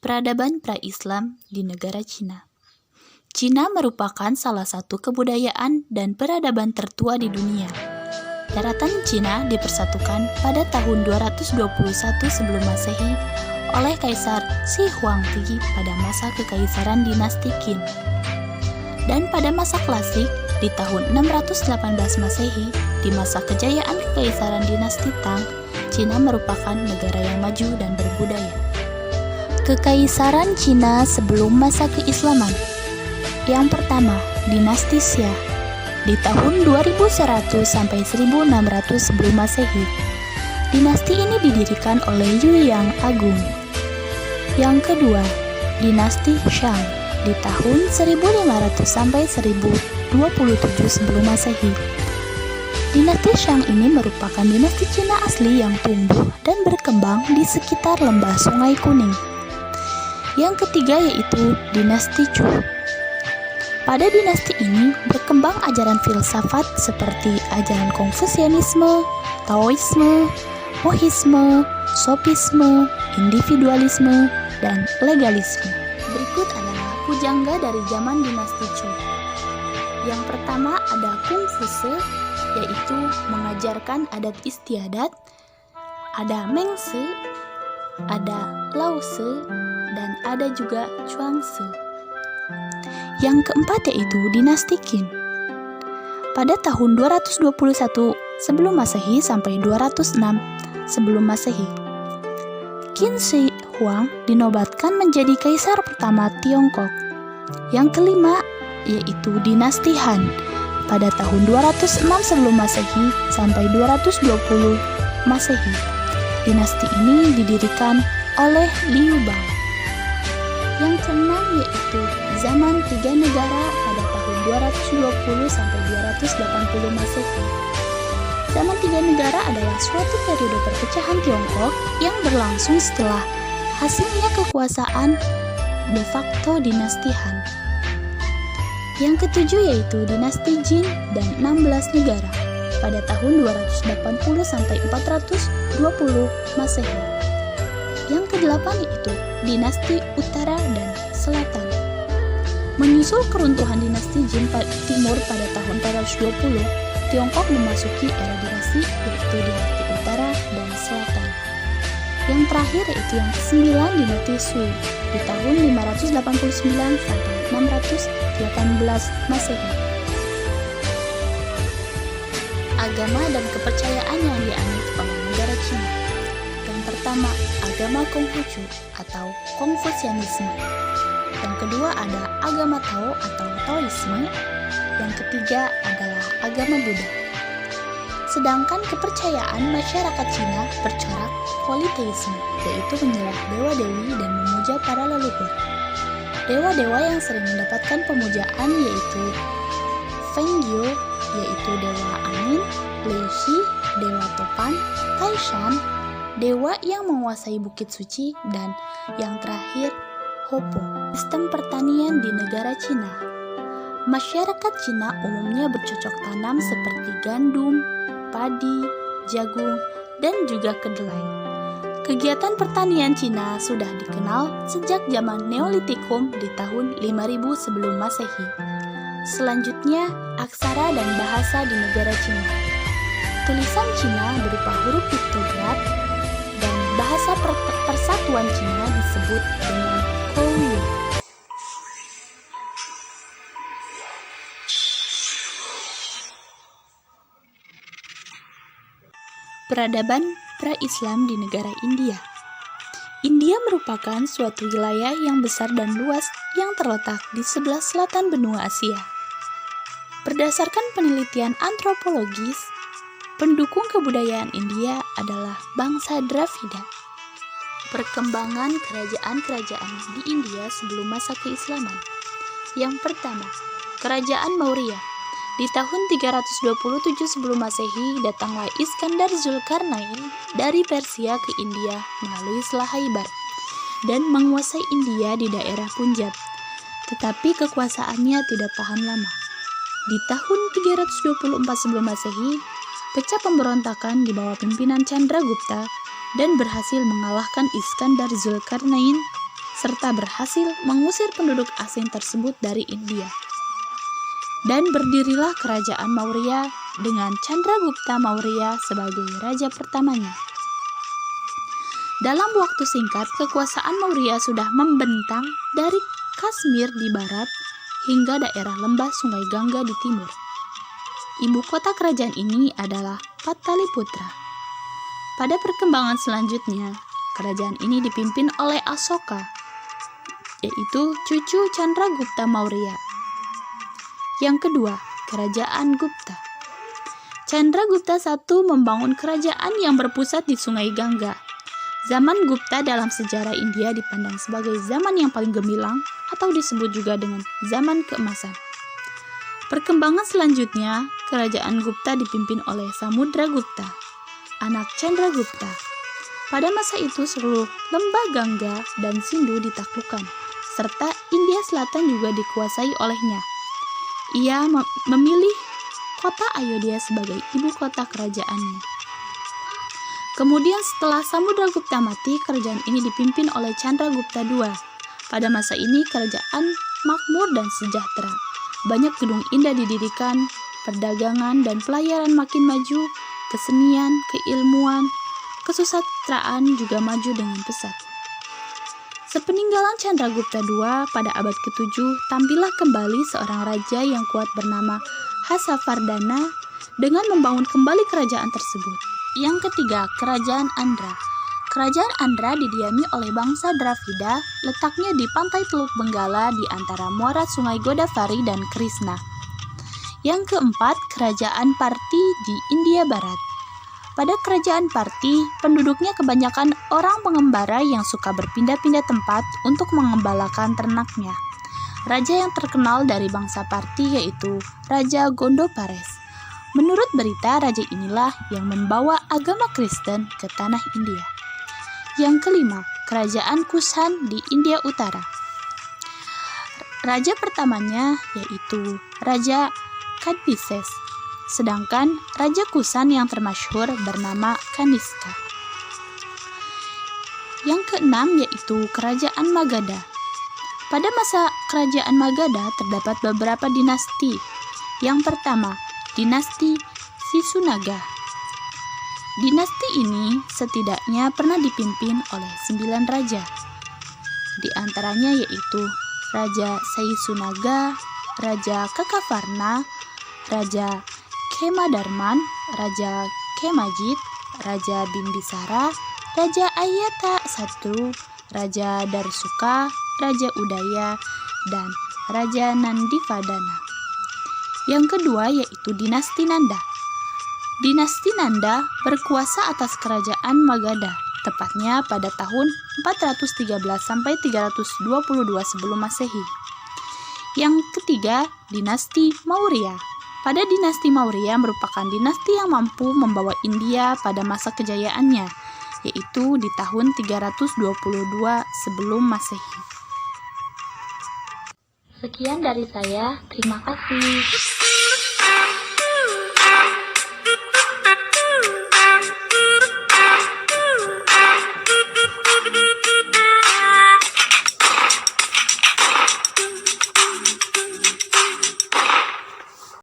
Peradaban pra-Islam di negara Cina. Cina merupakan salah satu kebudayaan dan peradaban tertua di dunia. Daratan Cina dipersatukan pada tahun 221 sebelum Masehi oleh Kaisar Shi Huangdi pada masa kekaisaran dinasti Qin. Dan pada masa klasik di tahun 618 Masehi, di masa kejayaan kekaisaran dinasti Tang, Cina merupakan negara yang maju dan berbudaya. Kekaisaran Cina sebelum masa keislaman. Yang pertama, dinasti Xia di tahun 2100 sampai 1600 sebelum Masehi. Dinasti ini didirikan oleh Yueyang Agung. Yang kedua, dinasti Shang di tahun 1500 sampai 1027 sebelum Masehi. Dinasti Shang ini merupakan dinasti Cina asli yang tumbuh dan berkembang di sekitar lembah Sungai Kuning. Yang ketiga yaitu dinasti Chu. Pada dinasti ini berkembang ajaran filsafat seperti ajaran Konfusianisme, Taoisme, Mohisme, Sofisme, individualisme, dan legalisme. Berikut adalah pujangga dari zaman dinasti Chu. Yang pertama ada Kongfusi, yaitu mengajarkan adat istiadat. Ada Mengshi, ada Laozi, dan ada juga Chuangzi. Yang keempat yaitu dinasti Qin. Pada tahun 221 sebelum Masehi sampai 206 sebelum Masehi, Qin Shi Huang dinobatkan menjadi kaisar pertama Tiongkok. Yang kelima yaitu dinasti Han. Pada tahun 206 sebelum Masehi sampai 220 Masehi. Dinasti ini didirikan oleh Liu Bang. Yang keenam yaitu zaman tiga negara pada tahun 220 sampai 280 Masehi. Zaman tiga negara adalah suatu periode perpecahan Tiongkok yang berlangsung setelah hasilnya kekuasaan de facto dinasti Han. Yang ketujuh yaitu dinasti Jin dan 16 negara pada tahun 280 sampai 420 Masehi. Yang kedelapan yaitu dinasti Utara dan Selatan. Menyusul keruntuhan dinasti Jin Timur pada tahun 420, Tiongkok memasuki era dinasti yaitu dinasti Utara dan Selatan. Yang terakhir yaitu yang ke-9 dinasti Sui di tahun 589 sampai 618 Masehi. Agama dan kepercayaan yang dianut oleh negara Cina. Yang pertama, agama Konghucu atau Konfusianisme. Yang kedua ada agama Tao atau Taoisme. Yang ketiga adalah agama Buddha. Sedangkan kepercayaan masyarakat Cina bercorak politeisme, yaitu menyembah dewa-dewi dan memuja para leluhur. Dewa-dewa yang sering mendapatkan pemujaan yaitu Feng Jiu, yaitu dewa angin, Lei Shi, dewa topan, Taishan, dewa yang menguasai bukit suci, dan yang terakhir Hopo. Sistem pertanian di negara Cina. Masyarakat Cina umumnya bercocok tanam seperti gandum, padi, jagung, dan juga kedelai. Kegiatan pertanian Cina sudah dikenal sejak zaman Neolitikum di tahun 5000 sebelum Masehi. Selanjutnya, aksara dan bahasa di negara Cina. Tulisan Cina berupa huruf piktograf dan bahasa persatuan Cina disebut dengan Kouyu. Peradaban pra-Islam di negara India. India merupakan suatu wilayah yang besar dan luas yang terletak di sebelah selatan benua Asia. Berdasarkan penelitian antropologis, pendukung kebudayaan India adalah bangsa Dravida. Perkembangan kerajaan-kerajaan di India sebelum masa keislaman. Yang pertama, Kerajaan Maurya. Di tahun 327 sebelum Masehi, datanglah Iskandar Zulkarnain dari Persia ke India melalui Selat Khaybar dan menguasai India di daerah Punjab. Tetapi kekuasaannya tidak tahan lama. Di tahun 324 sebelum Masehi, pecah pemberontakan di bawah pimpinan Chandragupta dan berhasil mengalahkan Iskandar Zulkarnain serta berhasil mengusir penduduk asing tersebut dari India. Dan berdirilah kerajaan Maurya dengan Chandragupta Maurya sebagai raja pertamanya. Dalam waktu singkat, kekuasaan Maurya sudah membentang dari Kashmir di barat hingga daerah lembah Sungai Gangga di timur. Ibu kota kerajaan ini adalah Pataliputra. Pada perkembangan selanjutnya, kerajaan ini dipimpin oleh Asoka, yaitu cucu Chandragupta Maurya. Yang kedua, Kerajaan Gupta. Chandragupta I membangun kerajaan yang berpusat di Sungai Gangga. Zaman Gupta dalam sejarah India dipandang sebagai zaman yang paling gemilang atau disebut juga dengan zaman keemasan. Perkembangan selanjutnya, kerajaan Gupta dipimpin oleh Samudragupta, anak Chandragupta. Pada masa itu seluruh lembah Gangga dan Sindhu ditaklukkan, serta India Selatan juga dikuasai olehnya. Ia memilih kota Ayodhya sebagai ibu kota kerajaannya. Kemudian setelah Samudragupta mati, kerajaan ini dipimpin oleh Chandragupta II. Pada masa ini kerajaan makmur dan sejahtera. Banyak gedung indah didirikan, perdagangan dan pelayaran makin maju, kesenian, keilmuan, kesusastraan juga maju dengan pesat. Sepeninggalan Chandragupta II pada abad ke-7, tampillah kembali seorang raja yang kuat bernama Hasavardhana dengan membangun kembali kerajaan tersebut. Yang ketiga, Kerajaan Andhra. Kerajaan Andhra didiami oleh bangsa Dravida, letaknya di pantai Teluk Benggala di antara muara sungai Godavari dan Krishna. Yang keempat, Kerajaan Parthi di India Barat. Pada kerajaan Parthi, penduduknya kebanyakan orang pengembara yang suka berpindah-pindah tempat untuk mengembalakan ternaknya. Raja yang terkenal dari bangsa Parthi yaitu Raja Gondopares. Menurut berita, raja inilah yang membawa agama Kristen ke tanah India. Yang kelima, Kerajaan Kushan di India Utara. Raja pertamanya yaitu Raja Kadphises, sedangkan Raja Kushan yang termasyhur bernama Kanishka. Yang keenam yaitu Kerajaan Magadha. Pada masa Kerajaan Magadha terdapat beberapa dinasti. Yang pertama, Dinasti Sisunaga. Dinasti ini setidaknya pernah dipimpin oleh 9 raja. Di antaranya yaitu Raja Sisunaga, Raja Kakavarna, Raja Kemadarman, Raja Kemajit, Raja Bimbisara, Raja Ayata I, Raja Darsuka, Raja Udaya, dan Raja Nandivadana. Yang kedua yaitu Dinasti Nanda. Dinasti Nanda berkuasa atas kerajaan Magadha, tepatnya pada tahun 413 sampai 322 sebelum Masehi. Yang ketiga, Dinasti Maurya. Pada dinasti Maurya merupakan dinasti yang mampu membawa India pada masa kejayaannya, yaitu di tahun 322 sebelum Masehi. Sekian dari saya, terima kasih.